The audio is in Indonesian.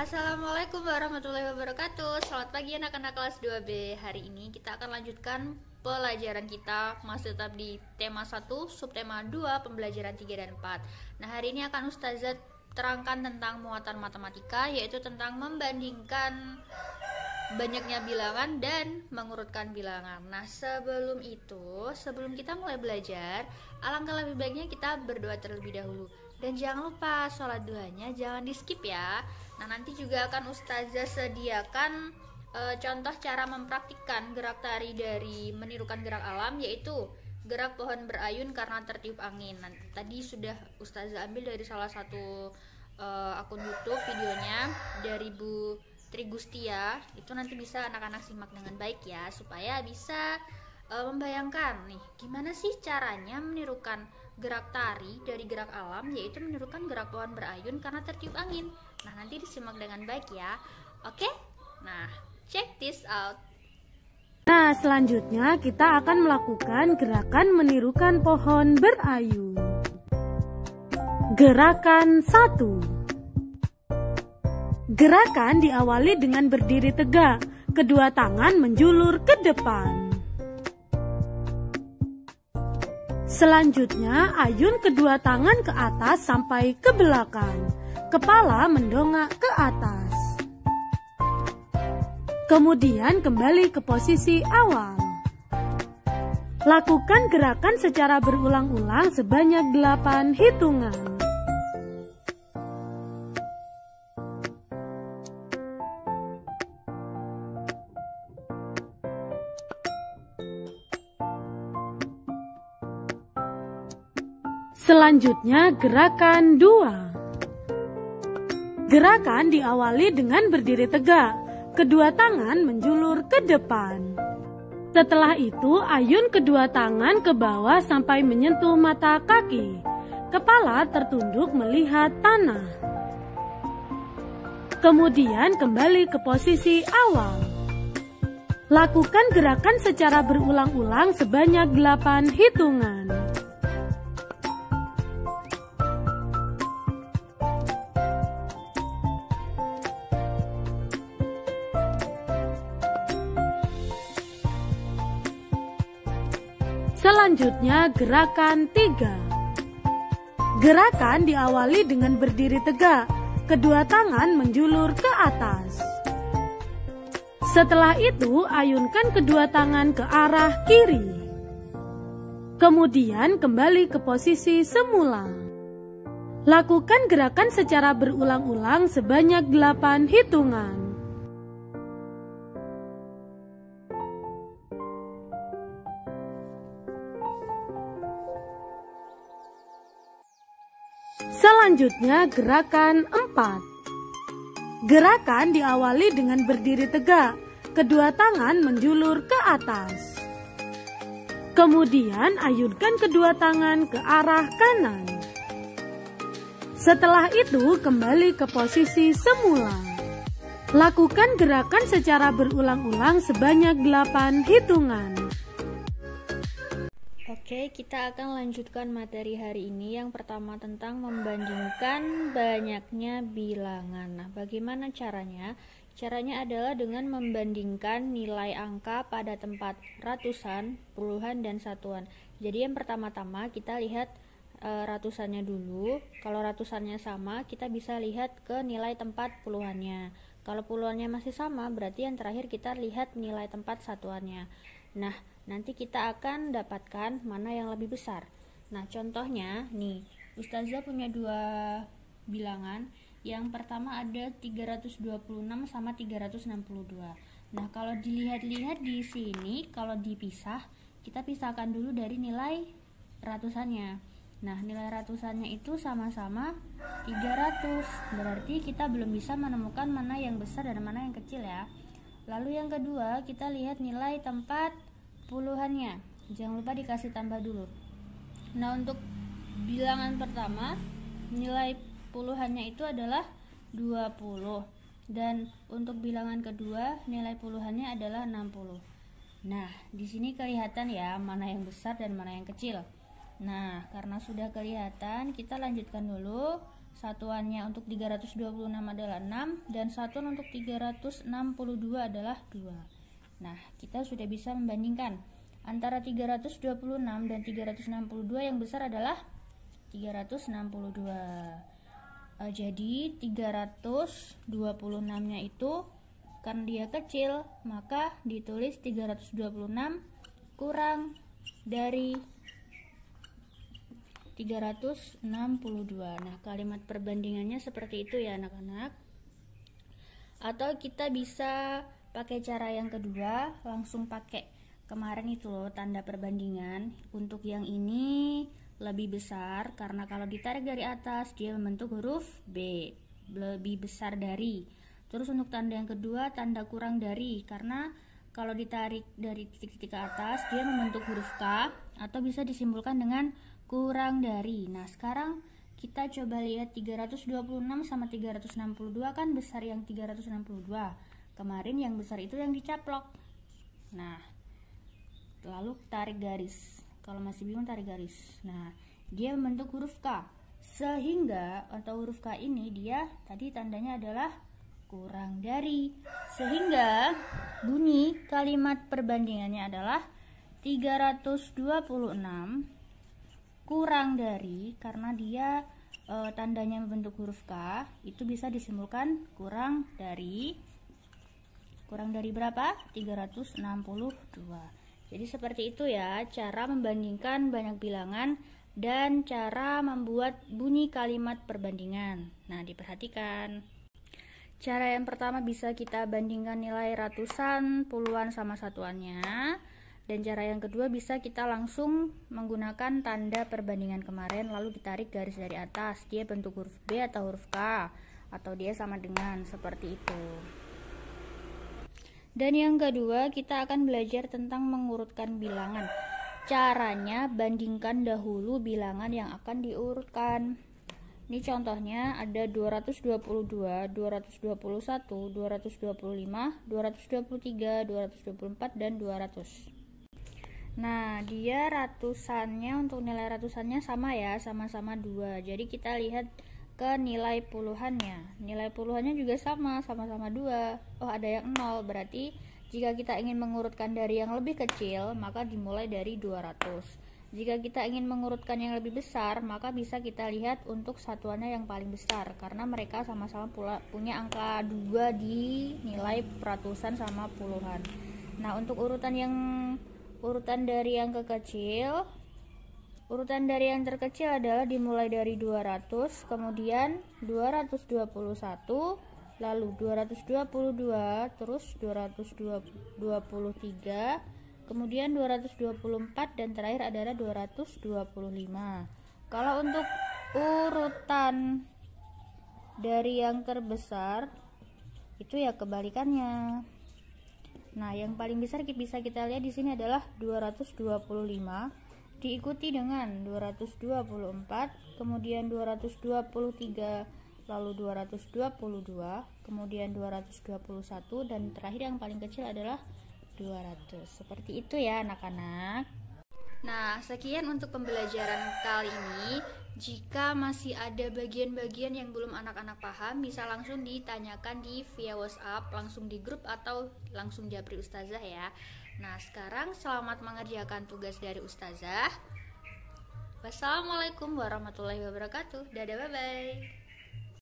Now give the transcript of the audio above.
Assalamualaikum warahmatullahi wabarakatuh. Selamat pagi anak-anak kelas 2B. Hari ini kita akan lanjutkan pelajaran kita. Masih tetap di tema 1, subtema 2, pembelajaran 3 dan 4. Nah, hari ini akan Ustazah terangkan tentang muatan matematika, yaitu tentang membandingkan banyaknya bilangan dan mengurutkan bilangan. Nah, sebelum kita mulai belajar, alangkah lebih baiknya kita berdoa terlebih dahulu. Dan jangan lupa sholat duhanya jangan di skip ya. Nah, nanti juga akan Ustazah sediakan contoh cara mempraktikkan gerak tari dari menirukan gerak alam, yaitu gerak pohon berayun karena tertiup angin. Nah, tadi sudah Ustazah ambil dari salah satu akun YouTube videonya dari Bu Trigustia. Itu nanti bisa anak-anak simak dengan baik ya, supaya bisa membayangkan nih gimana sih caranya menirukan gerak tari dari gerak alam, yaitu menirukan gerak pohon berayun karena tertiup angin. Nah, nanti disimak dengan baik ya. Oke? Nah, check this out. Nah, selanjutnya kita akan melakukan gerakan menirukan pohon berayun. Gerakan 1. Gerakan diawali dengan berdiri tegak, kedua tangan menjulur ke depan. Selanjutnya, ayun kedua tangan ke atas sampai ke belakang. Kepala mendongak ke atas. Kemudian kembali ke posisi awal. Lakukan gerakan secara berulang-ulang sebanyak 8 hitungan. Selanjutnya, gerakan 2. Gerakan diawali dengan berdiri tegak, kedua tangan menjulur ke depan. Setelah itu, ayun kedua tangan ke bawah sampai menyentuh mata kaki. Kepala tertunduk melihat tanah. Kemudian kembali ke posisi awal. Lakukan gerakan secara berulang-ulang sebanyak 8 hitungan. Selanjutnya, gerakan 3. Gerakan diawali dengan berdiri tegak, kedua tangan menjulur ke atas. Setelah itu, ayunkan kedua tangan ke arah kiri. Kemudian kembali ke posisi semula. Lakukan gerakan secara berulang-ulang sebanyak 8 hitungan. Selanjutnya, gerakan 4. Gerakan diawali dengan berdiri tegak, kedua tangan menjulur ke atas. Kemudian ayunkan kedua tangan ke arah kanan. Setelah itu kembali ke posisi semula. Lakukan gerakan secara berulang-ulang sebanyak 8 hitungan. Oke, kita akan lanjutkan materi hari ini. Yang pertama tentang membandingkan banyaknya bilangan. Nah, bagaimana caranya? Caranya adalah dengan membandingkan nilai angka pada tempat ratusan, puluhan, dan satuan. Jadi yang pertama-tama kita lihat ratusannya dulu. Kalau ratusannya sama, kita bisa lihat ke nilai tempat puluhannya. Kalau puluhannya masih sama, berarti yang terakhir kita lihat nilai tempat satuannya. Nah, nanti kita akan dapatkan mana yang lebih besar. Nah, contohnya nih, Ustazah punya dua bilangan. Yang pertama ada 326 sama 362. Nah, kalau dilihat-lihat di sini, kalau dipisah, kita pisahkan dulu dari nilai ratusannya. Nah, nilai ratusannya itu sama-sama 300. Berarti kita belum bisa menemukan mana yang besar dan mana yang kecil ya. Lalu yang kedua, kita lihat nilai tempat puluhannya. Jangan lupa dikasih tambah dulu. Nah, untuk bilangan pertama, nilai puluhannya itu adalah 20. Dan untuk bilangan kedua, nilai puluhannya adalah 60. Nah, di sini kelihatan ya mana yang besar dan mana yang kecil. Nah, karena sudah kelihatan, kita lanjutkan dulu Satuannya untuk 326 adalah 6 dan satuan untuk 362 adalah 2. Nah, kita sudah bisa membandingkan antara 326 dan 362. Yang besar adalah 362. Jadi 326 nya itu karena dia kecil, maka ditulis 326 kurang dari 362. Nah, kalimat perbandingannya seperti itu ya anak-anak. Atau kita bisa pakai cara yang kedua, langsung pakai kemarin itu loh, tanda perbandingan. Untuk yang ini lebih besar karena kalau ditarik dari atas dia membentuk huruf B, lebih besar dari. Terus untuk tanda yang kedua, tanda kurang dari, karena kalau ditarik dari titik-titik ke atas dia membentuk huruf K, atau bisa disimbolkan dengan kurang dari. Nah, sekarang kita coba lihat 326 sama 362, kan besar yang 362. Kemarin yang besar itu yang dicaplok. Nah, lalu tarik garis. Kalau masih bingung tarik garis. Nah, dia membentuk huruf K. Sehingga atau huruf K ini dia tadi tandanya adalah kurang dari. Sehingga bunyi kalimat perbandingannya adalah 326 kurang dari, karena dia tandanya membentuk huruf K, itu bisa disimbolkan kurang dari berapa? 362. Jadi seperti itu ya cara membandingkan banyak bilangan dan cara membuat bunyi kalimat perbandingan. Nah, diperhatikan. Cara yang pertama bisa kita bandingkan nilai ratusan, puluhan sama satuannya. Dan cara yang kedua bisa kita langsung menggunakan tanda perbandingan kemarin, lalu ditarik garis dari atas. Dia bentuk huruf B atau huruf K, atau dia sama dengan, seperti itu. Dan yang kedua kita akan belajar tentang mengurutkan bilangan. Caranya bandingkan dahulu bilangan yang akan diurutkan. Ini contohnya ada 222, 221, 225, 223, 224, dan 200. Nah, dia ratusannya, untuk nilai ratusannya sama ya, sama-sama 2. Jadi kita lihat ke nilai puluhannya. Nilai puluhannya juga sama-sama 2. Oh, ada yang 0. Berarti jika kita ingin mengurutkan dari yang lebih kecil, maka dimulai dari 200. Jika kita ingin mengurutkan yang lebih besar, maka bisa kita lihat untuk satuannya yang paling besar, karena mereka sama-sama punya angka 2 di nilai ratusan sama puluhan. Nah, untuk urutan dari yang kecil, urutan dari yang terkecil adalah dimulai dari 200, kemudian 221, lalu 222, terus 223, kemudian 224, dan terakhir adalah 225. Kalau untuk urutan dari yang terbesar itu ya kebalikannya. Nah, yang paling besar bisa kita lihat di sini adalah 225, diikuti dengan 224, kemudian 223, lalu 222, kemudian 221, dan terakhir yang paling kecil adalah 200. Seperti itu ya anak-anak. Nah, sekian untuk pembelajaran kali ini. Jika masih ada bagian-bagian yang belum anak-anak paham, bisa langsung ditanyakan via WhatsApp, langsung di grup, atau langsung japri Ustazah ya. Nah, sekarang selamat mengerjakan tugas dari Ustazah. Wassalamualaikum warahmatullahi wabarakatuh. Dadah, bye-bye.